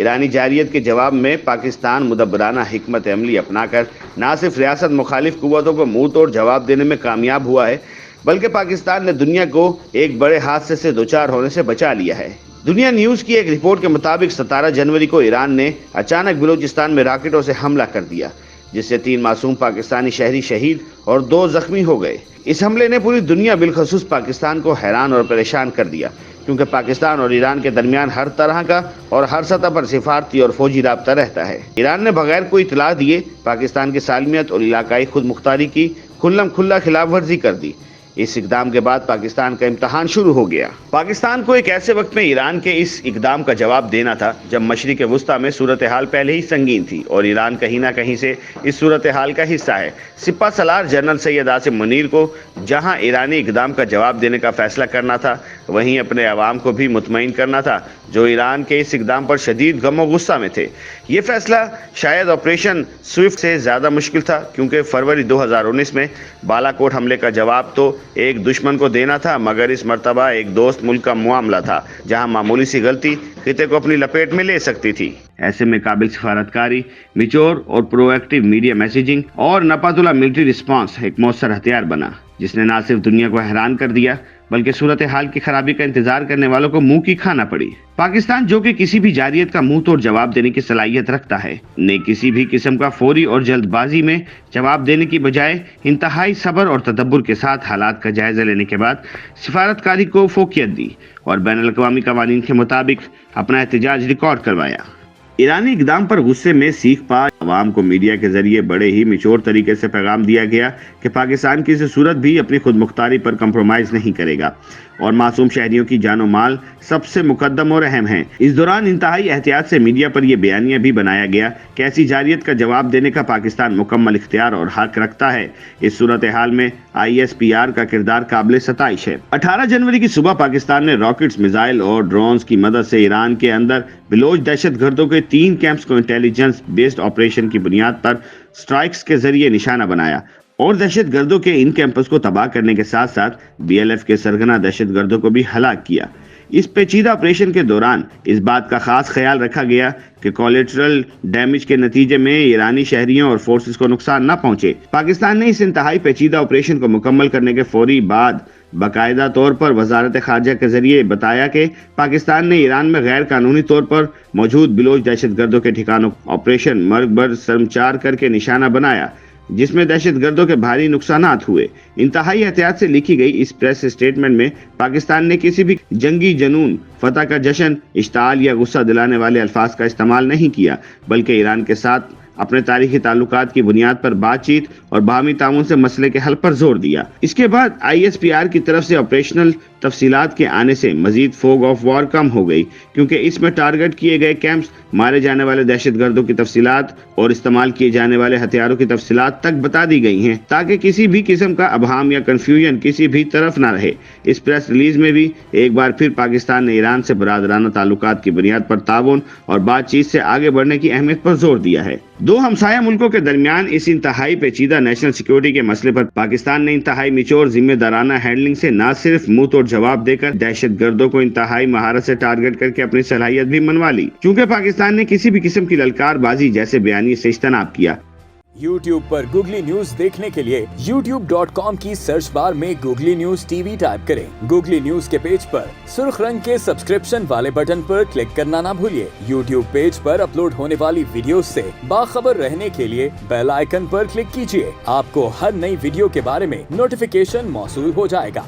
ایرانی جارحیت کے جواب میں پاکستان مدبرانہ حکمت عملی اپنا کر نہ صرف ریاست مخالف قوتوں کو منہ توڑ جواب دینے میں کامیاب ہوا ہے، بلکہ پاکستان نے دنیا کو ایک بڑے حادثے سے دوچار ہونے سے بچا لیا ہے۔ دنیا نیوز کی ایک رپورٹ کے مطابق 17 جنوری کو ایران نے اچانک بلوچستان میں راکٹوں سے حملہ کر دیا، جس سے 3 معصوم پاکستانی شہری شہید اور 2 زخمی ہو گئے۔ اس حملے نے پوری دنیا بالخصوص پاکستان کو حیران اور پریشان کر دیا، کیونکہ پاکستان اور ایران کے درمیان ہر طرح کا اور ہر سطح پر سفارتی اور فوجی رابطہ رہتا ہے۔ ایران نے بغیر کوئی اطلاع دیے پاکستان کی سالمیت اور علاقائی خود مختاری کی کھلم کھلا خلاف ورزی کر دی۔ اس اقدام کے بعد پاکستان کا امتحان شروع ہو گیا۔ پاکستان کو ایک ایسے وقت میں ایران کے اس اقدام کا جواب دینا تھا جب مشرق وسطیٰ میں صورتحال پہلے ہی سنگین تھی اور ایران کہیں نہ کہیں سے اس صورتحال کا حصہ ہے۔ سپہ سالار جنرل سید عاصم منیر کو جہاں ایرانی اقدام کا جواب دینے کا فیصلہ کرنا تھا، وہیں اپنے عوام کو بھی مطمئن کرنا تھا جو ایران کے اس اقدام پر شدید غم و غصہ میں تھے۔ یہ فیصلہ شاید آپریشن سوئفٹ سے زیادہ مشکل تھا، کیونکہ فروری 2019 میں بالا کوٹ حملے کا جواب تو ایک دشمن کو دینا تھا، مگر اس مرتبہ ایک دوست ملک کا معاملہ تھا جہاں معمولی سی غلطی خطے کو اپنی لپیٹ میں لے سکتی تھی۔ ایسے میں قابل سفارتکاری، میچور اور پرو ایکٹیو میڈیا میسیجنگ اور نپاتولہ ملٹری رسپانس ایک مؤثر ہتھیار بنا، جس نے نہ صرف دنیا کو حیران کر دیا بلکہ صورتحال کی خرابی کا انتظار کرنے والوں کو منہ کی کھانا پڑی۔ پاکستان جو کہ کسی بھی جارحیت کا منہ توڑ جواب دینے کی صلاحیت رکھتا ہے، نے کسی بھی قسم کا فوری اور جلد بازی میں جواب دینے کی بجائے انتہائی صبر اور تدبر کے ساتھ حالات کا جائزہ لینے کے بعد سفارتکاری کو فوقیت دی اور بین الاقوامی قوانین کے مطابق اپنا احتجاج ریکارڈ کروایا۔ ایرانی اقدام پر غصے میں سیخ پا عوام کو میڈیا کے ذریعے بڑے ہی میچور طریقے سے پیغام دیا گیا کہ پاکستان کسی صورت بھی اپنی خود مختاری پر کمپرومائز نہیں کرے گا اور معصوم شہریوں کی جان و مال سب سے مقدم اور اہم ہیں۔ اس دوران انتہائی احتیاط سے میڈیا پر یہ بیانیہ بھی بنایا گیا کہ ایسی جارحیت کا جواب دینے کا پاکستان مکمل اختیار اور حق رکھتا ہے۔ اس صورتحال میں ISPR کا کردار قابل ستائش ہے۔ 18 جنوری کی صبح پاکستان نے راکٹس، میزائل اور ڈرونز کی مدد سے ایران کے اندر بلوچ دہشت گردوں کے 3 کیمپس کو انٹیلیجنس بیسڈ آپریشن کی بنیاد پر سٹرائکس کے ذریعے نشانہ بنایا اور دہشت گردوں کے ان کیمپس کو تباہ کرنے کے ساتھ ساتھ BLF کے سرگنا دہشت گردوں کو بھی ہلاک کیا۔ اس پیچیدہ آپریشن کے دوران اس بات کا خاص خیال رکھا گیا کہ کولیٹرل ڈیمیج کے نتیجے میں ایرانی شہریوں اور فورسز کو نقصان نہ پہنچے۔ پاکستان نے اس انتہائی پیچیدہ آپریشن کو مکمل کرنے کے فوری بعد باقاعدہ طور پر وزارت خارجہ کے ذریعے بتایا کہ پاکستان نے ایران میں غیر قانونی طور پر موجود بلوچ دہشت گردوں کے ٹھکانوں آپریشن مرگ بر سرمچار کر کے نشانہ بنایا، جس میں دہشت گردوں کے بھاری نقصانات ہوئے۔ انتہائی احتیاط سے لکھی گئی اس پریس اسٹیٹمنٹ میں پاکستان نے کسی بھی جنگی جنون، فتح کا جشن، اشتعال یا غصہ دلانے والے الفاظ کا استعمال نہیں کیا، بلکہ ایران کے ساتھ اپنے تاریخی تعلقات کی بنیاد پر بات چیت اور باہمی تعاون سے مسئلے کے حل پر زور دیا۔ اس کے بعد ISPR کی طرف سے آپریشنل تفصیلات کے آنے سے مزید فوگ آف وار کم ہو گئی، کیونکہ اس میں ٹارگٹ کیے گئے کیمپس، مارے جانے والے دہشت گردوں کی تفصیلات اور استعمال کیے جانے والے ہتھیاروں کی تفصیلات تک بتا دی گئی ہیں، تاکہ کسی بھی قسم کا ابہام یا کنفیوژن کسی بھی طرف نہ رہے۔ اس پریس ریلیز میں بھی ایک بار پھر پاکستان نے ایران سے برادرانہ تعلقات کی بنیاد پر تعاون اور بات چیت سے آگے بڑھنے کی اہمیت پر زور دیا ہے۔ 2 ہمسایہ ملکوں کے درمیان اس انتہائی پیچیدہ نیشنل سیکیورٹی کے مسئلے پر پاکستان نے انتہائی میچور ذمہ دارانہ ہینڈلنگ سے نہ صرف منہ توڑ جواب دے کر دہشت گردوں کو انتہائی مہارت سے ٹارگٹ کر کے اپنی صلاحیت بھی منوا لی، چونکہ پاکستان نے کسی بھی قسم کی للکار بازی جیسے بیانیے سے اجتناب کیا۔ YouTube پر گوگلی نیوز دیکھنے کے لیے youtube.com کی سرچ بار میں گوگلی نیوز TV ٹائپ کریں۔ گوگلی نیوز کے پیج پر سرخ رنگ کے سبسکرپشن والے بٹن پر کلک کرنا نہ بھولیے۔ YouTube پیج پر اپلوڈ ہونے والی ویڈیوز سے باخبر رہنے کے لیے بیل آئیکن پر کلک کیجیے۔ آپ کو ہر نئی ویڈیو کے بارے میں نوٹیفیکیشن موصول ہو جائے گا۔